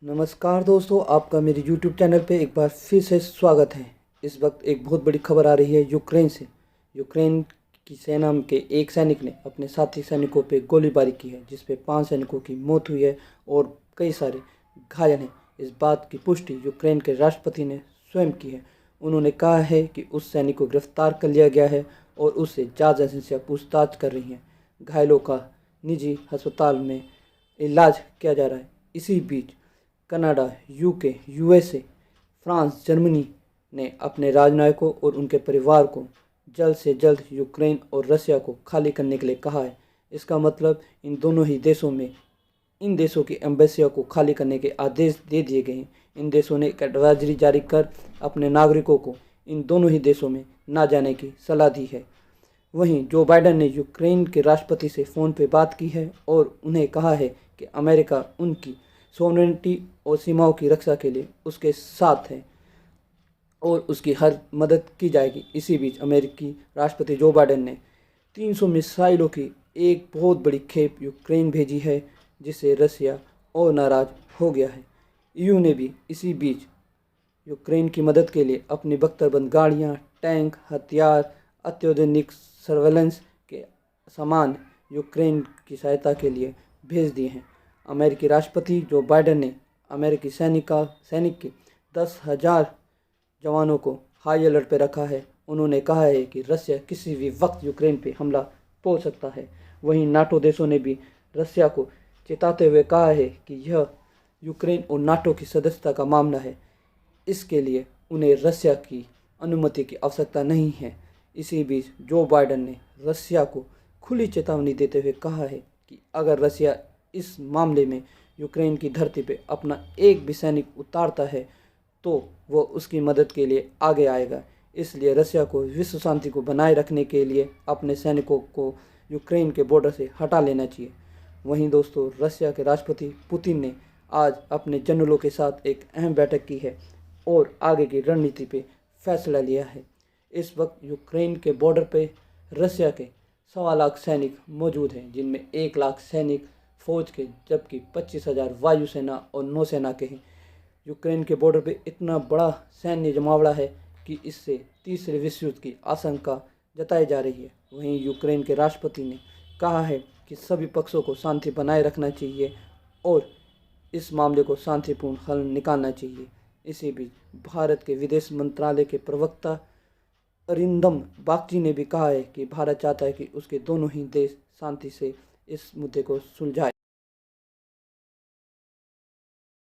नमस्कार दोस्तों, आपका मेरे YouTube चैनल पे एक बार फिर से स्वागत है। इस वक्त एक बहुत बड़ी खबर आ रही है यूक्रेन से। यूक्रेन की सेना के एक सैनिक ने अपने साथी सैनिकों पे गोलीबारी की है, जिस पे 5 सैनिकों की मौत हुई है और कई सारे घायल हैं। इस बात की पुष्टि यूक्रेन के राष्ट्रपति ने स्वयं की है। उन्होंने कहा है कि उस सैनिक को गिरफ्तार कर लिया गया है और उससे जांच एजेंसियां पूछताछ कर रही हैं। घायलों का निजी अस्पताल में इलाज किया जा रहा है। इसी बीच Canada, UK, USA, France, Germany ने अपने राजनयिकों और उनके परिवार को जल्द से जल्द यूक्रेन और रसिया को खाली करने के लिए कहा है। इसका मतलब इन देशों की एम्बेसियों को खाली करने के आदेश दे दिए गए हैं। इन देशों ने एक एडवाइजरी जारी कर अपने नागरिकों को इन दोनों ही देशों में ना जाने की सलाह दी है। वहीं जो बाइडेन ने यूक्रेन के राष्ट्रपति से फ़ोन पर बात की है और उन्हें कहा है कि अमेरिका उनकी सॉवरेनिटी और सीमाओं की रक्षा के लिए उसके साथ है और उसकी हर मदद की जाएगी। इसी बीच अमेरिकी राष्ट्रपति जो बाइडेन ने 300 मिसाइलों की एक बहुत बड़ी खेप यूक्रेन भेजी है, जिससे रसिया और नाराज़ हो गया है। ईयू ने भी इसी बीच यूक्रेन की मदद के लिए अपनी बख्तरबंद गाड़ियाँ, टैंक, हथियार, अत्याधुनिक सर्वेलेंस के सामान यूक्रेन की सहायता के लिए भेज दिए हैं। अमेरिकी राष्ट्रपति जो बाइडेन ने अमेरिकी सैनिक के 10,000 जवानों को हाई अलर्ट पर रखा है। उन्होंने कहा है कि रसिया किसी भी वक्त यूक्रेन पर हमला बोल सकता है। वहीं नाटो देशों ने भी रसिया को चेताते हुए कहा है कि यह यूक्रेन और नाटो की सदस्यता का मामला है, इसके लिए उन्हें रसिया की अनुमति की आवश्यकता नहीं है। इसी बीच जो बाइडेन ने रसिया को खुली चेतावनी देते हुए कहा है कि अगर रसिया इस मामले में यूक्रेन की धरती पर अपना एक भी सैनिक उतारता है तो वो उसकी मदद के लिए आगे आएगा। इसलिए रसिया को विश्व शांति को बनाए रखने के लिए अपने सैनिकों को यूक्रेन के बॉर्डर से हटा लेना चाहिए। वहीं दोस्तों, रसिया के राष्ट्रपति पुतिन ने आज अपने जनरलों के साथ एक अहम बैठक की है और आगे की रणनीति पे फैसला लिया है। इस वक्त यूक्रेन के बॉर्डर पे रसिया के 1.25 लाख सैनिक मौजूद हैं, जिनमें 1 लाख सैनिक फौज के, जबकि 25,000 वायुसेना और नौसेना के हैं। यूक्रेन के बॉर्डर पे इतना बड़ा सैन्य जमावड़ा है कि इससे तीसरे विश्व युद्ध की आशंका जताई जा रही है। वहीं यूक्रेन के राष्ट्रपति ने कहा है कि सभी पक्षों को शांति बनाए रखना चाहिए और इस मामले को शांतिपूर्ण हल निकालना चाहिए। इसी बीच भारत के विदेश मंत्रालय के प्रवक्ता अरिंदम बागची ने भी कहा है कि भारत चाहता है कि उसके दोनों ही देश शांति से इस मुद्दे को सुलझाए।